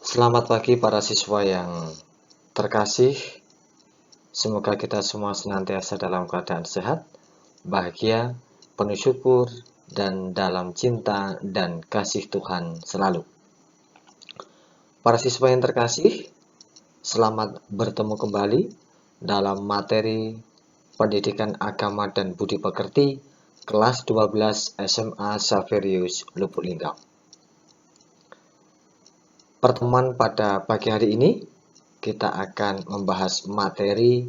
Selamat pagi para siswa yang terkasih. Semoga kita semua senantiasa dalam keadaan sehat, bahagia, penuh syukur, dan dalam cinta dan kasih Tuhan selalu. Para siswa yang terkasih, selamat bertemu kembali dalam materi Pendidikan Agama dan Budi Pekerti kelas 12 SMA Xaverius Lubuk Linggau. Pertemuan pada pagi hari ini, kita akan membahas materi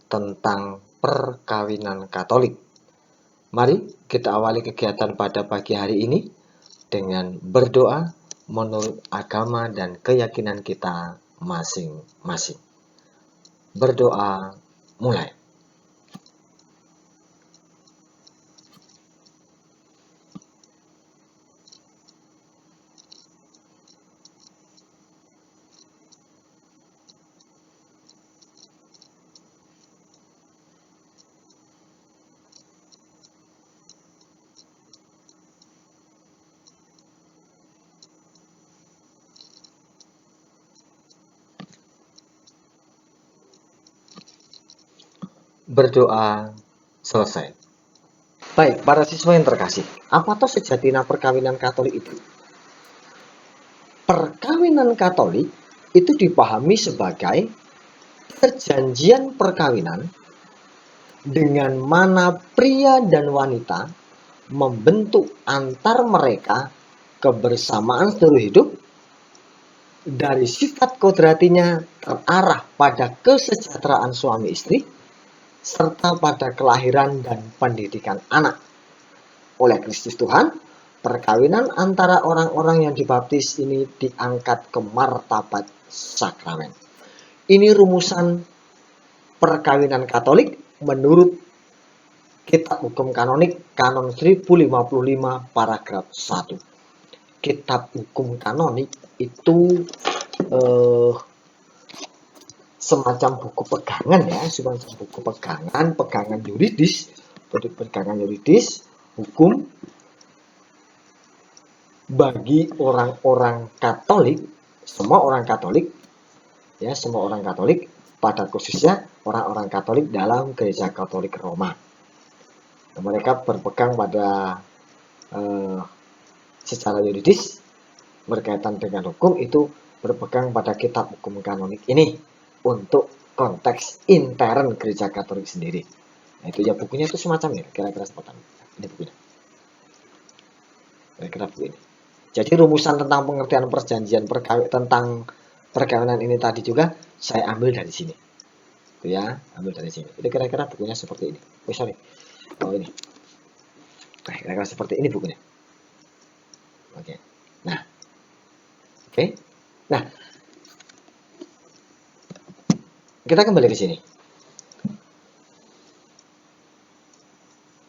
tentang perkawinan Katolik. Mari kita awali kegiatan pada pagi hari ini dengan berdoa menurut agama dan keyakinan kita masing-masing. Berdoa mulai. Berdoa selesai. Baik, para siswa yang terkasih, apa toh sejatinya perkawinan Katolik itu? Perkawinan Katolik itu dipahami sebagai perjanjian perkawinan dengan mana pria dan wanita membentuk antar mereka kebersamaan seluruh hidup dari sifat kodratinya terarah pada kesejahteraan suami istri serta pada kelahiran dan pendidikan anak. Oleh Kristus Tuhan, perkawinan antara orang-orang yang dibaptis ini diangkat ke martabat sakramen. Ini rumusan perkawinan Katolik menurut Kitab Hukum Kanonik Kanon 1055 paragraf 1. Kitab Hukum Kanonik itu semacam buku pegangan ya, semacam buku pegangan yuridis, hukum bagi orang-orang Katolik, semua orang Katolik pada khususnya orang-orang Katolik dalam Gereja Katolik Roma. Mereka berpegang pada secara yuridis berkaitan dengan hukum itu berpegang pada Kitab Hukum Kanonik ini untuk konteks intern Gereja Katolik sendiri. Nah, itu ya bukunya itu semacam ya, kira-kira seperti ini bukunya. Kira-kira buku ini. Jadi rumusan tentang pengertian perjanjian tentang perkawinan ini tadi juga saya ambil dari sini. Itu ya, ambil dari sini. Itu kira-kira bukunya seperti ini. Ini. Nah, kira-kira seperti ini bukunya. Oke. Nah. Nah, kita kembali ke sini.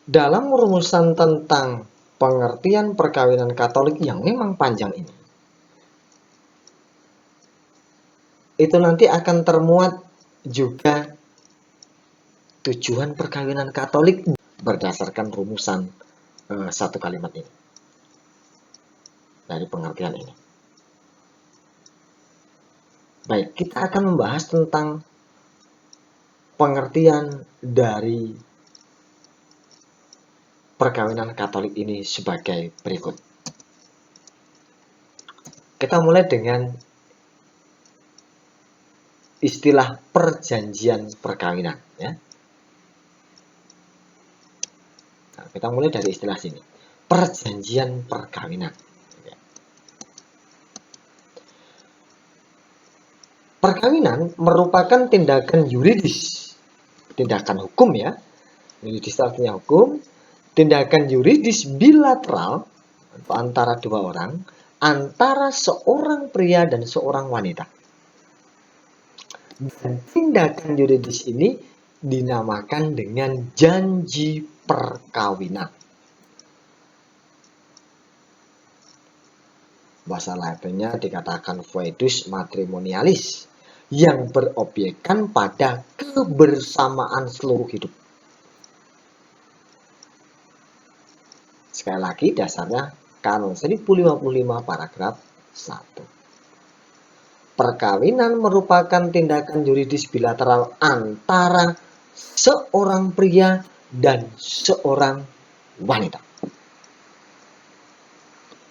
Dalam rumusan tentang pengertian perkawinan Katolik yang memang panjang ini, itu nanti akan termuat juga tujuan perkawinan Katolik berdasarkan rumusan satu kalimat ini. Dari pengertian ini. Baik, kita akan membahas tentang pengertian dari perkawinan Katolik ini sebagai berikut. Kita mulai dengan istilah perjanjian perkawinan ya. Nah, kita mulai dari istilah sini. Perjanjian perkawinan. Perkawinan merupakan tindakan yuridis, tindakan hukum ya. Yuridis artinya hukum, tindakan yuridis bilateral antara dua orang, antara seorang pria dan seorang wanita. Dan tindakan yuridis ini dinamakan dengan janji perkawinan. Bahasa lainnya dikatakan foedus matrimonialis yang berobjekkan pada kebersamaan seluruh hidup. Sekali lagi dasarnya Kanon 1055 paragraf 1. perkawinan merupakan tindakan yuridis bilateral antara seorang pria dan seorang wanita.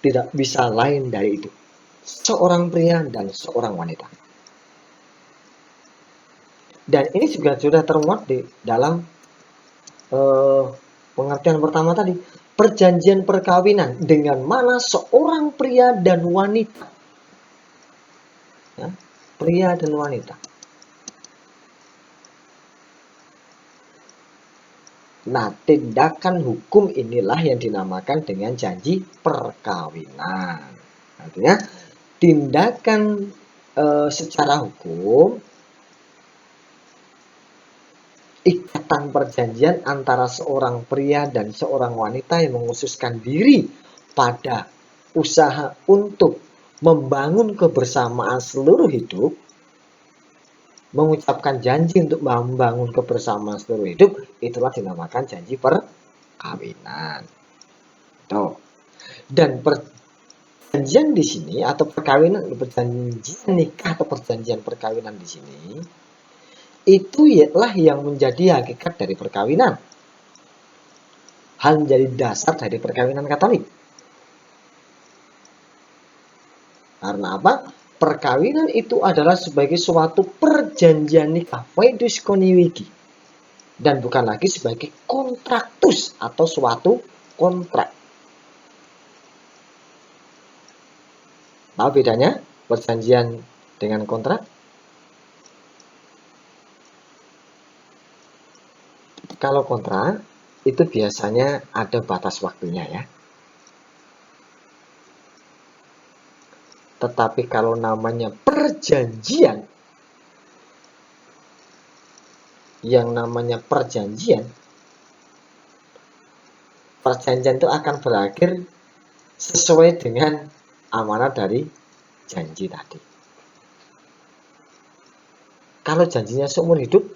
Tidak bisa lain dari itu. Seorang pria dan seorang wanita. Dan ini juga sudah termuat di dalam pengertian pertama tadi. Perjanjian perkawinan dengan mana seorang pria dan wanita. Ya, pria dan wanita. Nah, tindakan hukum inilah yang dinamakan dengan janji perkawinan. Artinya, tindakan secara hukum, ikatan perjanjian antara seorang pria dan seorang wanita yang mengkhususkan diri pada usaha untuk membangun kebersamaan seluruh hidup, mengucapkan janji untuk membangun kebersamaan seluruh hidup, itulah dinamakan janji perkawinan. Tuh. Dan perjanjian di sini atau perkawinan, perjanjian nikah atau perjanjian perkawinan di sini itu ialah yang menjadi hakikat dari perkawinan. Hal menjadi dasar dari perkawinan Katolik. Karena apa? Perkawinan itu adalah sebagai suatu perjanjian nikah, foedus conjugi, dan bukan lagi sebagai kontraktus atau suatu kontrak. Tahu bedanya perjanjian dengan kontrak? Kalau kontrak itu biasanya ada batas waktunya ya. Tetapi kalau namanya perjanjian, yang namanya perjanjian itu akan berakhir sesuai dengan amanat dari janji tadi. Kalau janjinya seumur hidup,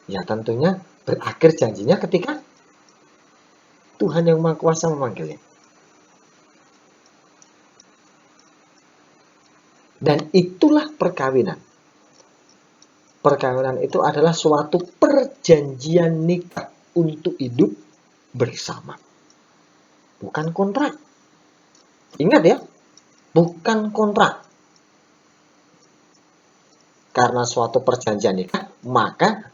ya tentunya berakhir janjinya ketika Tuhan yang Maha Kuasa memanggilnya. Dan itulah perkawinan. Perkawinan itu adalah suatu perjanjian nikah untuk hidup bersama. Bukan kontrak. Ingat ya, bukan kontrak. Karena suatu perjanjian nikah, maka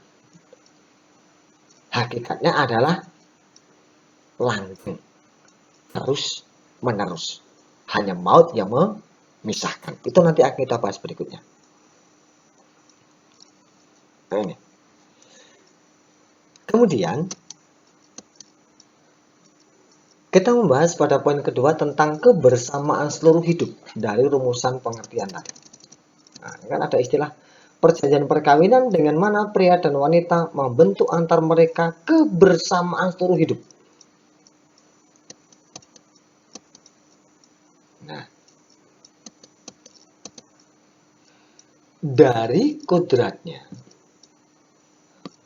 hakikatnya adalah langgeng. Terus menerus. Hanya maut yang memisahkan. Itu nanti akan kita bahas berikutnya. Nah, ini. Kemudian kita membahas pada poin kedua tentang kebersamaan seluruh hidup dari rumusan pengertian tadi. Nah, kan ada istilah perjanjian perkawinan dengan mana pria dan wanita membentuk antar mereka kebersamaan seluruh hidup. Nah, dari kodratnya,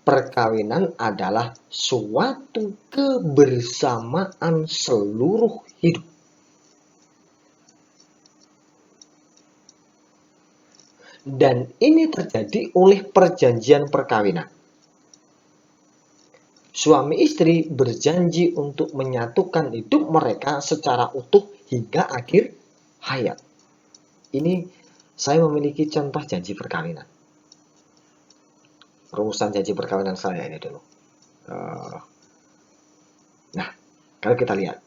perkawinan adalah suatu kebersamaan seluruh hidup. Dan ini terjadi oleh perjanjian perkawinan. Suami istri berjanji untuk menyatukan hidup mereka secara utuh hingga akhir hayat. Ini saya memiliki contoh janji perkawinan. Rumusan janji perkawinan saya ini dulu. Nah, kalau kita lihat,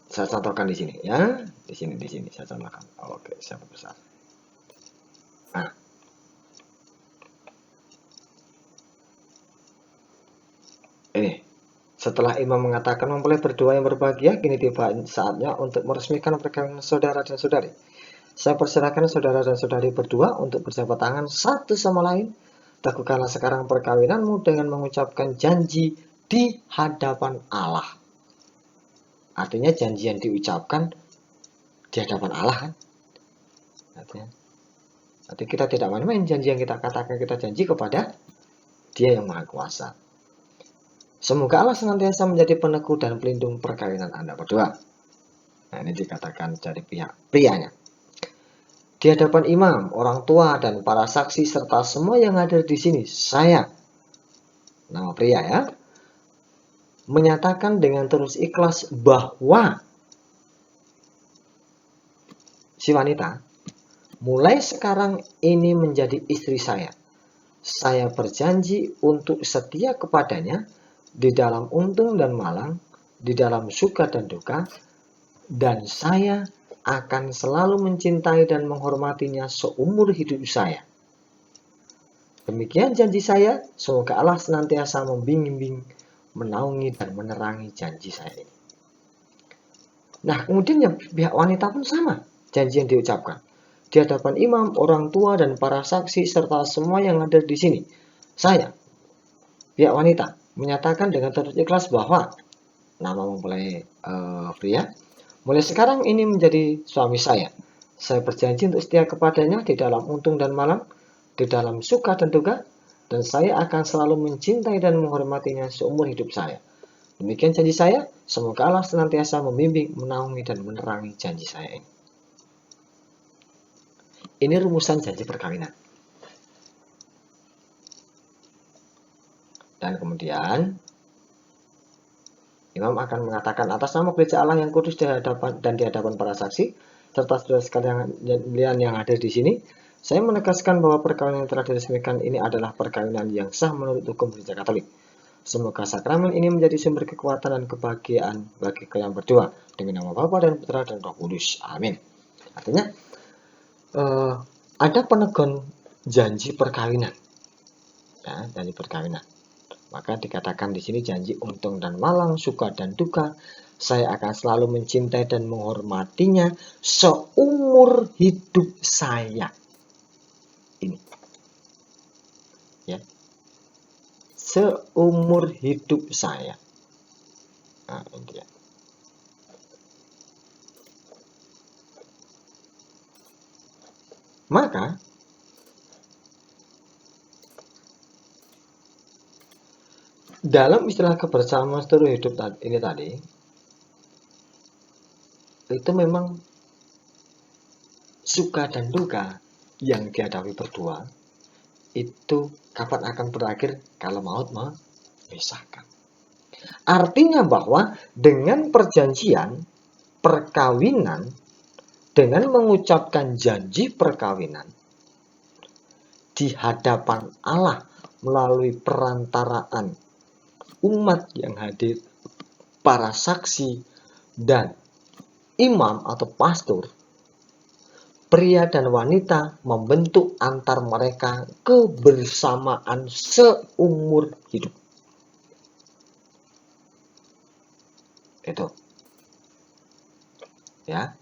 saya contohkan di sini ya, di sini saya contohkan. Oke, saya besar. Nah, ini setelah imam mengatakan mempelai berdua yang berbahagia, kini tiba saatnya untuk meresmikan perkawinan saudara dan saudari. Saya persilahkan saudara dan saudari berdua untuk berjabat tangan satu sama lain. Lakukanlah sekarang perkawinanmu dengan mengucapkan janji di hadapan Allah. Artinya janji yang diucapkan di hadapan Allah kan. Artinya kita tidak main-main janji yang kita katakan, kita janji kepada Dia yang Maha Kuasa. Semoga Allah senantiasa menjadi peneguh dan pelindung perkawinan Anda berdua. Nah, ini dikatakan dari pihak prianya. Di hadapan imam, orang tua, dan para saksi serta semua yang hadir di sini, saya, nama pria ya, menyatakan dengan terus ikhlas bahwa si wanita mulai sekarang ini menjadi istri saya. Saya berjanji untuk setia kepadanya di dalam untung dan malang, di dalam suka dan duka, dan saya akan selalu mencintai dan menghormatinya seumur hidup saya. Demikian janji saya, semoga Allah senantiasa membimbing, menaungi, dan menerangi janji saya ini. Nah, kemudian yang pihak wanita pun sama, janji yang diucapkan. Di hadapan imam, orang tua, dan para saksi, serta semua yang ada di sini. Saya, pihak wanita, menyatakan dengan terus ikhlas bahwa, nama mempelai pria, mulai sekarang ini menjadi suami saya. Saya berjanji untuk setia kepadanya di dalam untung dan malang, di dalam suka dan duka, dan saya akan selalu mencintai dan menghormatinya seumur hidup saya. Demikian janji saya, semoga Allah senantiasa membimbing, menaungi, dan menerangi janji saya ini. Ini rumusan janji perkawinan. Dan kemudian, imam akan mengatakan atas nama gereja Allah yang kudus di hadapan para saksi, serta saudara sekalian yang ada di sini, saya menegaskan bahwa perkawinan yang telah diresmikan ini adalah perkawinan yang sah menurut hukum gereja Katolik. Semoga sakramen ini menjadi sumber kekuatan dan kebahagiaan bagi kalian berdua, demi nama Bapa dan Putra dan Roh Kudus. Amin. Artinya, ada penegon janji perkawinan. Ya, janji perkawinan. Maka dikatakan di sini janji untung dan malang, suka dan duka. Saya akan selalu mencintai dan menghormatinya seumur hidup saya. Ini. Ya. Seumur hidup saya. Nah, ini dia. Maka dalam istilah kebersamaan seluruh hidup ini tadi, itu memang suka dan duka yang dihadapi berdua itu kapan akan berakhir kalau maut memisahkan. Artinya bahwa dengan perjanjian perkawinan, dengan mengucapkan janji perkawinan di hadapan Allah melalui perantaraan umat yang hadir, para saksi, dan imam atau pastor, pria dan wanita membentuk antar mereka kebersamaan seumur hidup. Itu. Ya.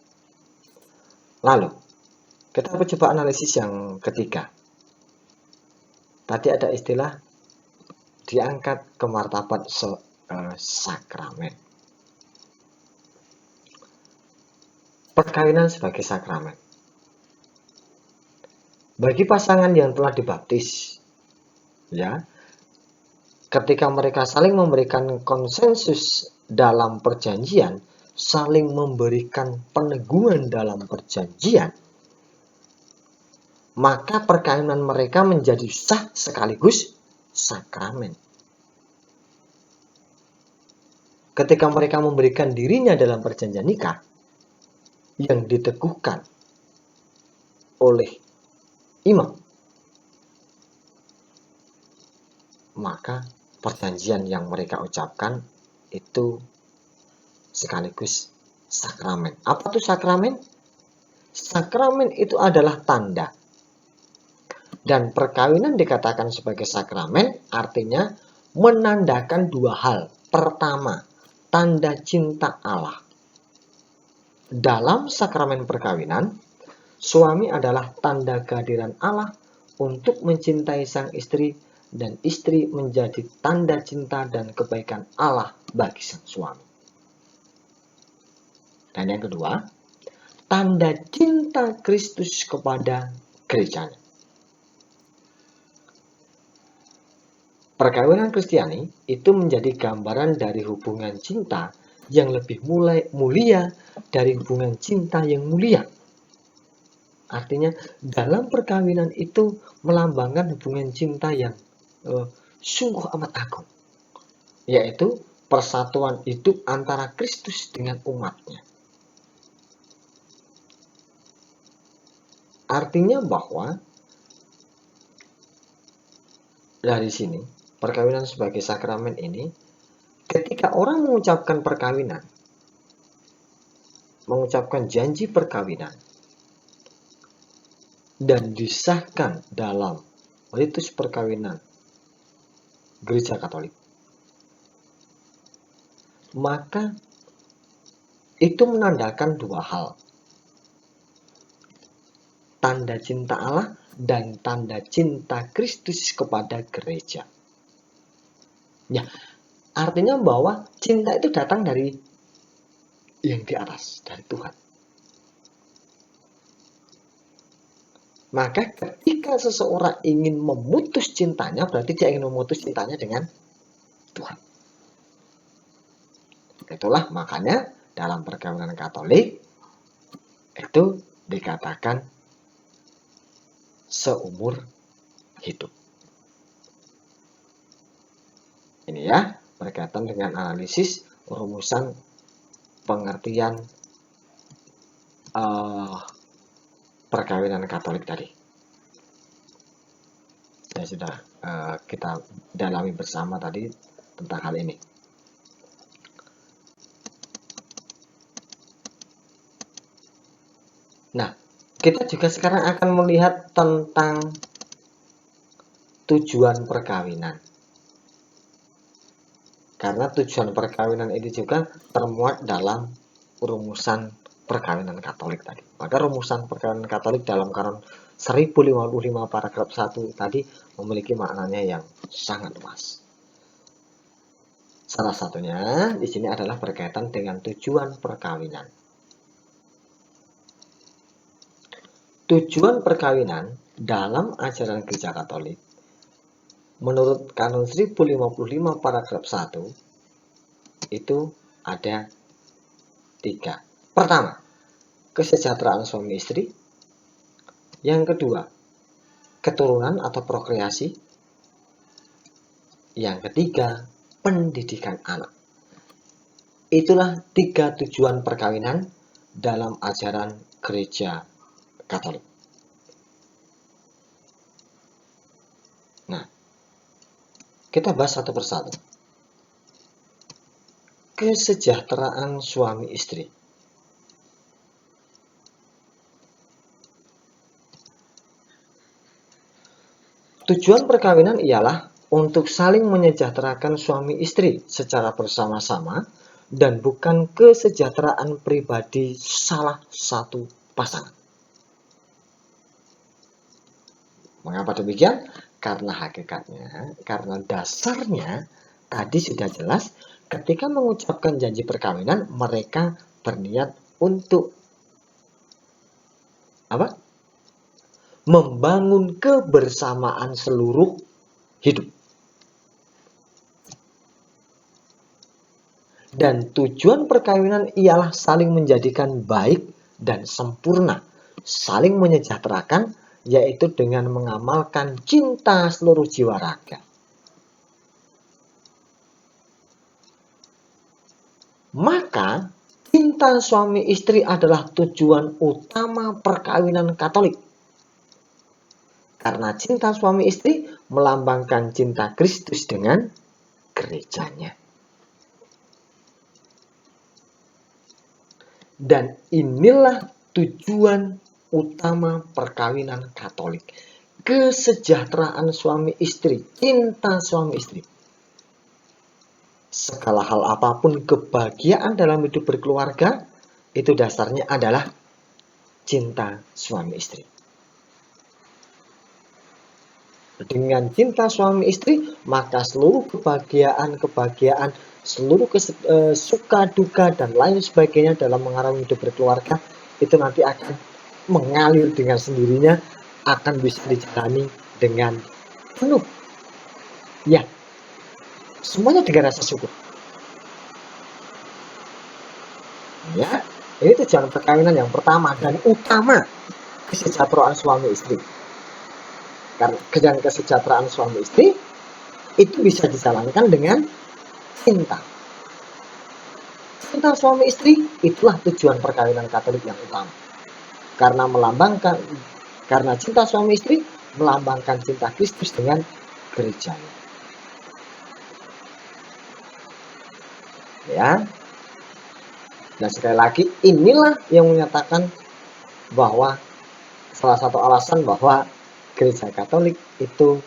Lalu, kita coba analisis yang ketiga. Tadi ada istilah diangkat ke martabat sakramen. Perkawinan sebagai sakramen. Bagi pasangan yang telah dibaptis, ya, ketika mereka saling memberikan konsensus dalam perjanjian, saling memberikan peneguhan dalam perjanjian, maka perkawinan mereka menjadi sah sekaligus sakramen. Ketika mereka memberikan dirinya dalam perjanjian nikah yang diteguhkan oleh imam, maka perjanjian yang mereka ucapkan itu sekaligus sakramen. Apa itu sakramen? Sakramen itu adalah tanda. Dan perkawinan dikatakan sebagai sakramen artinya menandakan dua hal. Pertama, tanda cinta Allah. Dalam sakramen perkawinan, suami adalah tanda kehadiran Allah untuk mencintai sang istri, dan istri menjadi tanda cinta dan kebaikan Allah bagi sang suami. Dan yang kedua, tanda cinta Kristus kepada gerejanya. Perkawinan Kristiani itu menjadi gambaran dari hubungan cinta yang lebih mulia dari hubungan cinta yang mulia. Artinya dalam perkawinan itu melambangkan hubungan cinta yang sungguh amat agung, yaitu persatuan hidup antara Kristus dengan umatnya. Artinya bahwa dari sini perkawinan sebagai sakramen ini, ketika orang mengucapkan perkawinan, mengucapkan janji perkawinan, dan disahkan dalam ritus perkawinan Gereja Katolik, maka itu menandakan dua hal: tanda cinta Allah dan tanda cinta Kristus kepada gereja. Ya, artinya bahwa cinta itu datang dari yang di atas, dari Tuhan. Maka ketika seseorang ingin memutus cintanya, berarti dia ingin memutus cintanya dengan Tuhan. Itulah makanya dalam perkawinan Katolik itu dikatakan seumur hidup. Ini ya, berkaitan dengan analisis rumusan pengertian perkawinan Katolik tadi. Ya sudah kita dalami bersama tadi tentang hal ini. Nah, kita juga sekarang akan melihat tentang tujuan perkawinan. Karena tujuan perkawinan ini juga termuat dalam rumusan perkawinan Katolik tadi. Maka rumusan perkawinan Katolik dalam Kanon 1055 paragraf 1 tadi memiliki maknanya yang sangat luas. Salah satunya di sini adalah berkaitan dengan tujuan perkawinan. Tujuan perkawinan dalam ajaran Gereja Katolik menurut Kanon 1055 paragraf 1 itu ada 3. Pertama, kesejahteraan suami istri. Yang kedua, keturunan atau prokreasi. Yang ketiga, pendidikan anak. Itulah 3 tujuan perkawinan dalam ajaran Gereja Katolik. Nah, kita bahas satu persatu. Kesejahteraan suami istri. Tujuan perkawinan ialah untuk saling menyejahterakan suami istri secara bersama-sama dan bukan kesejahteraan pribadi salah satu pasangan. Mengapa demikian? Karena hakikatnya, karena dasarnya tadi sudah jelas, ketika mengucapkan janji perkawinan, mereka berniat untuk apa? Membangun kebersamaan seluruh hidup. Dan tujuan perkawinan ialah saling menjadikan baik dan sempurna, saling menyejahterakan, yaitu dengan mengamalkan cinta seluruh jiwa raga. Maka, cinta suami istri adalah tujuan utama perkawinan Katolik. Karena cinta suami istri melambangkan cinta Kristus dengan gerejanya. Dan inilah tujuan utama perkawinan Katolik. Kesejahteraan suami istri, cinta suami istri. Segala hal apapun kebahagiaan dalam hidup berkeluarga, itu dasarnya adalah cinta suami istri. Dengan cinta suami istri, maka seluruh kebahagiaan, seluruh suka, duka, dan lain sebagainya dalam mengarungi hidup berkeluarga, itu nanti akan mengalir dengan sendirinya, akan bisa dijalani dengan penuh. Ya, semuanya dengan rasa syukur. Ya, ini tujuan perkawinan yang pertama dan utama, kesejahteraan suami istri. Karena kesejahteraan suami istri itu bisa dijalankan dengan cinta. Cinta suami istri itulah tujuan perkawinan Katolik yang utama. Karena cinta suami istri melambangkan cinta Kristus dengan gerejanya. Ya. Dan sekali lagi inilah yang menyatakan bahwa salah satu alasan bahwa Gereja Katolik itu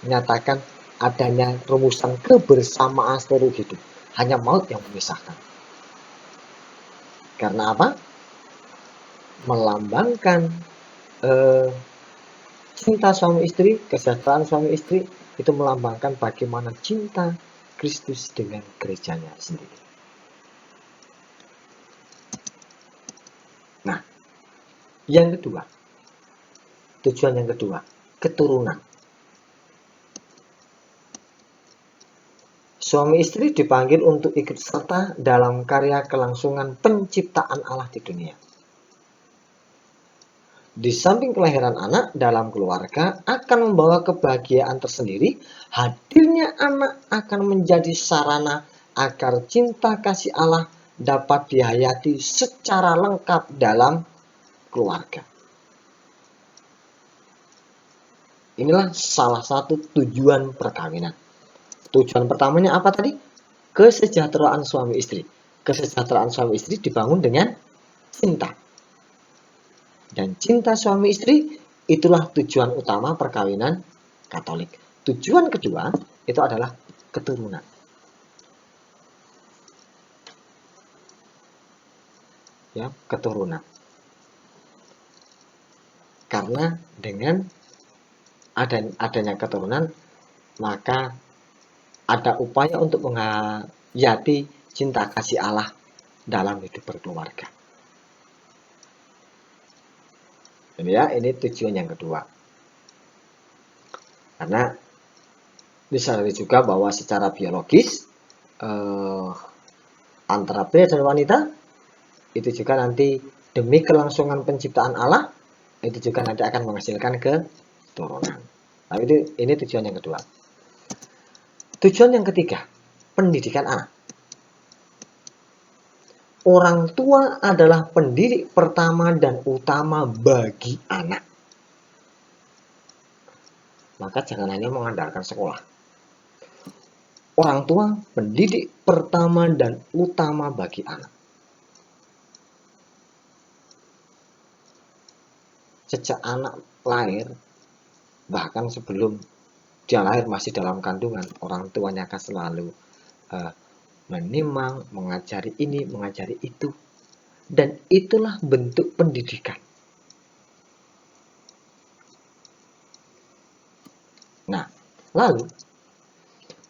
menyatakan adanya rumusan kebersamaan seluruh hidup. Hanya maut yang memisahkan. Karena apa? Melambangkan cinta suami istri, kesejahteraan suami istri itu melambangkan bagaimana cinta Kristus dengan gerejanya sendiri. Nah, yang kedua, tujuan yang kedua, keturunan. Suami istri dipanggil untuk ikut serta dalam karya kelangsungan penciptaan Allah di dunia. Di samping kelahiran anak dalam keluarga akan membawa kebahagiaan tersendiri, hadirnya anak akan menjadi sarana agar cinta kasih Allah dapat dihayati secara lengkap dalam keluarga. Inilah salah satu tujuan perkawinan. Tujuan pertamanya apa tadi? Kesejahteraan suami istri. Kesejahteraan suami istri dibangun dengan cinta. Dan cinta suami istri itulah tujuan utama perkawinan Katolik. Tujuan kedua itu adalah keturunan. Ya, keturunan. Karena dengan adanya keturunan, maka ada upaya untuk menghayati cinta kasih Allah dalam hidup berkeluarga. Ya, ini tujuan yang kedua. Karena disadari juga bahwa secara biologis antara pria dan wanita itu juga nanti demi kelangsungan penciptaan Allah itu juga nanti akan menghasilkan keturunan. Nah, ini tujuan yang kedua. Tujuan yang ketiga, pendidikan anak. Orang tua adalah pendidik pertama dan utama bagi anak. Maka jangan hanya mengandalkan sekolah. Orang tua pendidik pertama dan utama bagi anak. Sejak anak lahir, bahkan sebelum dia lahir masih dalam kandungan, orang tuanya akan selalu menimang, mengajari ini, mengajari itu. Dan itulah bentuk pendidikan. Nah, lalu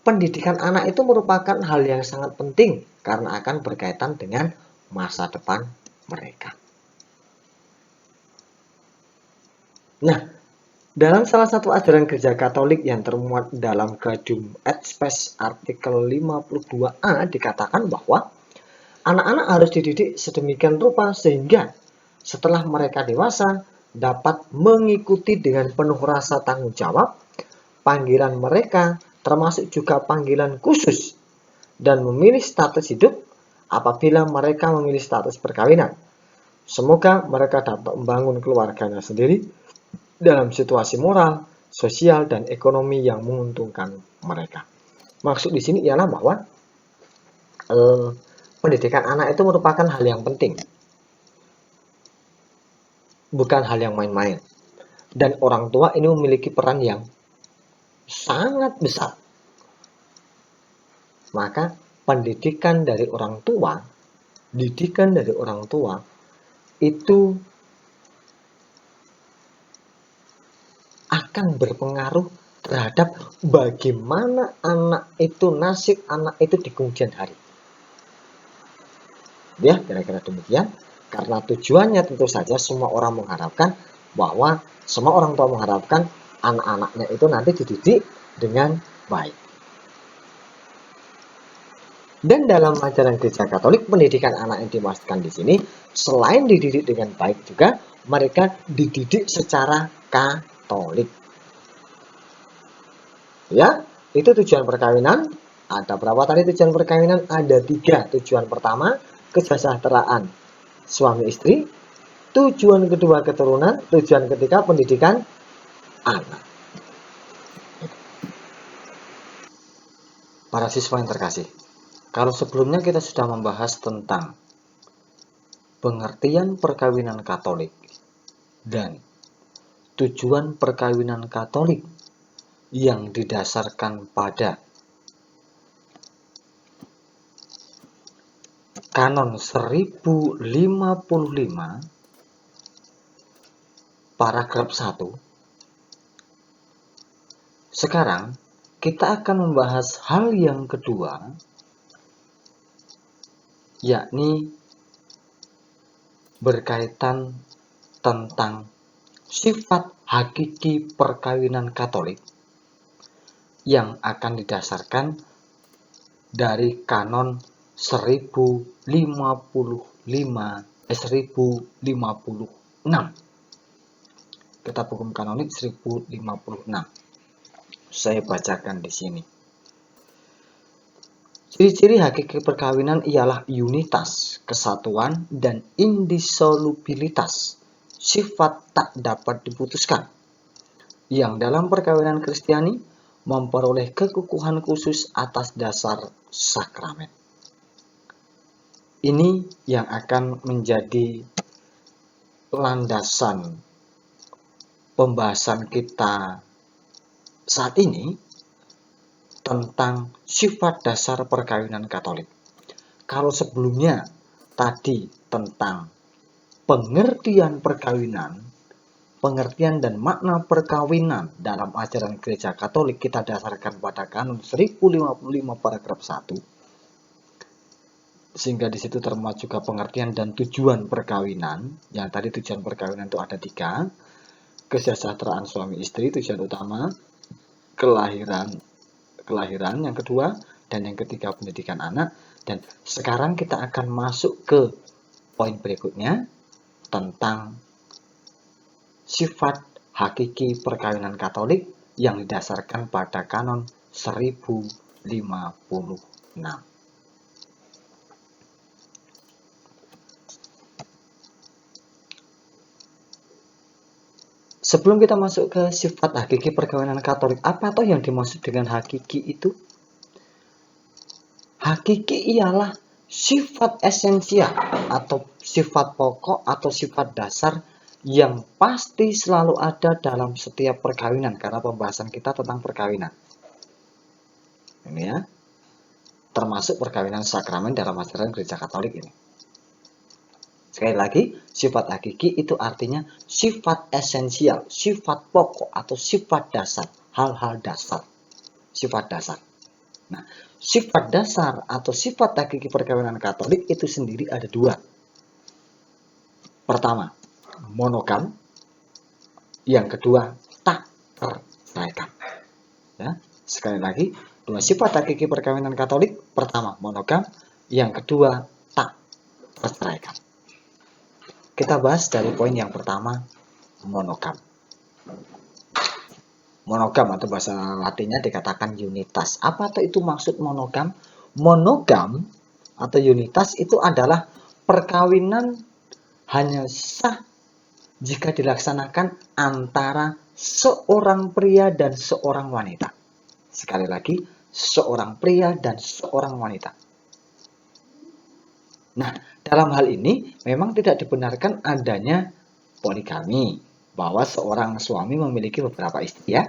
pendidikan anak itu merupakan hal yang sangat penting karena akan berkaitan dengan masa depan mereka. Nah, dalam salah satu ajaran Gereja Katolik yang termuat dalam Gaudium et Spes artikel 52A dikatakan bahwa anak-anak harus dididik sedemikian rupa sehingga setelah mereka dewasa dapat mengikuti dengan penuh rasa tanggung jawab panggilan mereka, termasuk juga panggilan khusus, dan memilih status hidup apabila mereka memilih status perkawinan. Semoga mereka dapat membangun keluarganya sendiri dalam situasi moral, sosial, dan ekonomi yang menguntungkan mereka. Maksud di sini ialah bahwa pendidikan anak itu merupakan hal yang penting, bukan hal yang main-main. Dan orang tua ini memiliki peran yang sangat besar. Maka didikan dari orang tua itu akan berpengaruh terhadap bagaimana nasib anak itu di kemudian hari. Ya, kira-kira demikian. Karena tujuannya tentu saja semua orang mengharapkan bahwa semua orang tua mengharapkan anak-anaknya itu nanti dididik dengan baik. Dan dalam ajaran Gereja Katolik, pendidikan anak yang dimaksudkan di sini selain dididik dengan baik juga mereka dididik secara Katolik. Ya, itu tujuan perkawinan. Ada berapa tadi tujuan perkawinan? Ada 3. Tujuan pertama, kesejahteraan suami istri. Tujuan kedua, keturunan. Tujuan ketiga, pendidikan anak. Para siswa yang terkasih, kalau sebelumnya kita sudah membahas tentang pengertian perkawinan Katolik dan tujuan perkawinan Katolik yang didasarkan pada Kanon 1055 paragraf 1. Sekarang kita akan membahas hal yang kedua, yakni berkaitan tentang sifat hakiki perkawinan Katolik yang akan didasarkan dari Kanon 1056. Kitab Hukum Kanonik 1056. Saya bacakan di sini. Ciri-ciri hakiki perkawinan ialah unitas, kesatuan, dan indissolubilitas, sifat tak dapat diputuskan, yang dalam perkawinan Kristiani memperoleh kekukuhan khusus atas dasar sakramen. Ini yang akan menjadi landasan pembahasan kita saat ini tentang sifat dasar perkawinan Katolik. Kalau sebelumnya tadi tentang pengertian perkawinan, pengertian dan makna perkawinan dalam ajaran Gereja Katolik kita dasarkan pada Kanon 1055 paragraf 1. Sehingga di situ termasuk juga pengertian dan tujuan perkawinan. Yang tadi tujuan perkawinan itu ada 3. Kesejahteraan suami istri tujuan utama, kelahiran yang kedua, dan yang ketiga pendidikan anak. Dan sekarang kita akan masuk ke poin berikutnya tentang sifat hakiki perkawinan Katolik yang didasarkan pada Kanon 1056. Sebelum kita masuk ke sifat hakiki perkawinan Katolik, apa toh yang dimaksud dengan hakiki itu? Hakiki ialah sifat esensial atau sifat pokok atau sifat dasar yang pasti selalu ada dalam setiap perkawinan, karena pembahasan kita tentang perkawinan. Ini ya, termasuk perkawinan sakramen dalam ajaran Gereja Katolik ini. Sekali lagi, sifat hakiki itu artinya sifat esensial, sifat pokok atau sifat dasar, hal-hal dasar, sifat dasar. Nah, sifat dasar atau sifat hakiki perkawinan Katolik itu sendiri ada 2. Pertama, monogam. Yang kedua, tak terceraikan. Ya, sekali lagi, 2 sifat hakiki perkawinan Katolik. Pertama, monogam. Yang kedua, tak terceraikan. Kita bahas dari poin yang pertama, monogam. Monogam atau bahasa latinnya dikatakan unitas. Apa itu maksud monogam? Monogam atau unitas itu adalah perkawinan hanya sah jika dilaksanakan antara seorang pria dan seorang wanita. Sekali lagi, seorang pria dan seorang wanita. Nah, dalam hal ini memang tidak dibenarkan adanya poligami, bahwa seorang suami memiliki beberapa istri ya,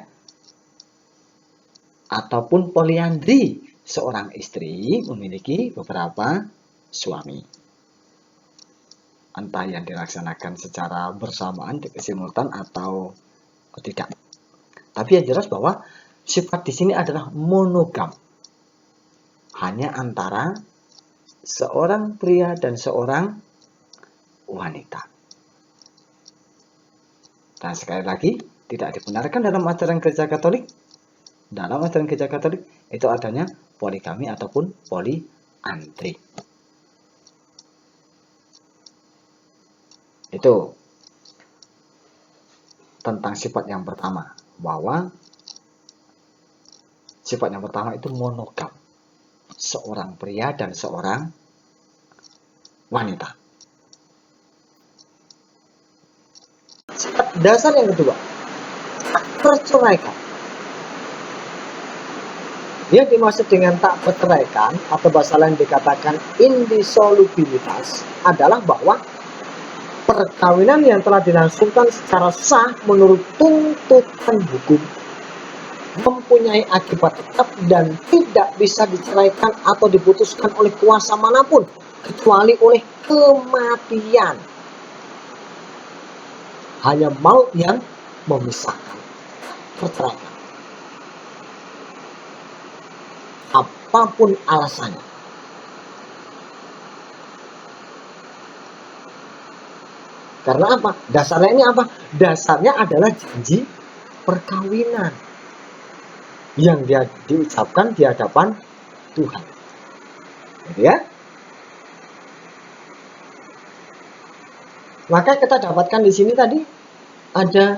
ataupun poliandri, seorang istri memiliki beberapa suami. Entah yang dilaksanakan secara bersamaan, simultan atau tidak. Tapi yang jelas bahwa sifat di sini adalah monogam, hanya antara seorang pria dan seorang wanita. Dan sekali lagi, tidak dibenarkan dalam ajaran Gereja Katolik. Dalam ajaran Gereja Katolik itu adanya poligami ataupun poliandri. antri. Itu tentang sifat yang pertama, bahwa sifat yang pertama itu monogam, seorang pria dan seorang wanita. Sifat dasar yang kedua, tak terceraikan. Yang dimaksud dengan tak berceraikan atau bahasa lain dikatakan indissolubilitas adalah bahwa perkawinan yang telah dilangsungkan secara sah menurut tuntutan hukum mempunyai akibat tetap dan tidak bisa diceraikan atau diputuskan oleh kuasa manapun kecuali oleh kematian. Hanya maut yang memisahkan, perceraikan. Apapun alasannya. Karena apa? Dasarnya ini apa? Dasarnya adalah janji perkawinan yang dia diucapkan di hadapan Tuhan. Gitu ya. Maka kita dapatkan di sini tadi ada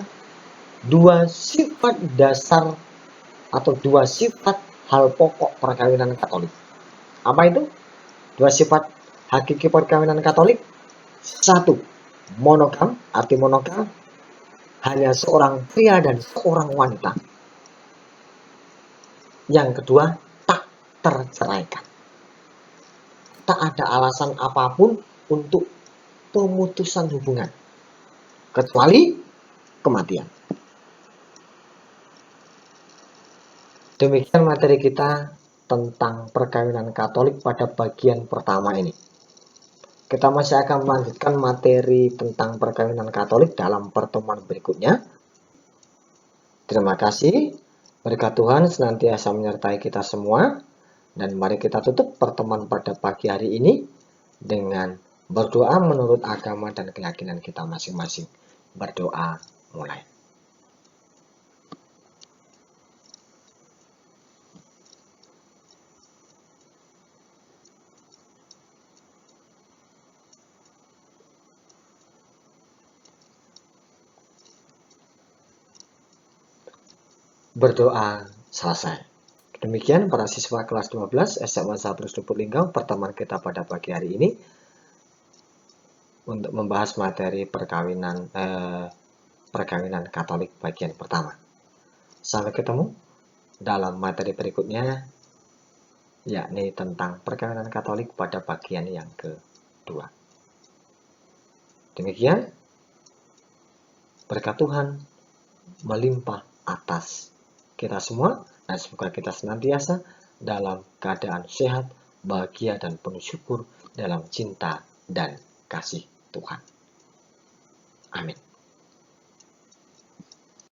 dua sifat dasar atau dua sifat hal pokok perkawinan Katolik. Apa itu? Dua sifat hakiki perkawinan Katolik. Satu, monogam, arti monogam hanya seorang pria dan seorang wanita. Yang kedua, tak terceraikan. Tak ada alasan apapun untuk pemutusan hubungan kecuali kematian. Demikian materi kita tentang perkawinan Katolik pada bagian pertama ini. Kita masih akan melanjutkan materi tentang perkawinan Katolik dalam pertemuan berikutnya. Terima kasih. Berkat Tuhan senantiasa menyertai kita semua. Dan mari kita tutup pertemuan pada pagi hari ini dengan berdoa menurut agama dan keyakinan kita masing-masing. Berdoa mulai. Berdoa selesai. Demikian para siswa kelas 12 SMA 1 Lubuk Linggau pertemuan kita pada pagi hari ini untuk membahas materi perkawinan Katolik bagian pertama. Sampai ketemu dalam materi berikutnya, yakni tentang perkawinan Katolik pada bagian yang kedua. Demikian, berkat Tuhan melimpah atas kita semua, dan semoga kita senantiasa dalam keadaan sehat, bahagia, dan penuh syukur dalam cinta dan kasih Tuhan. Amin.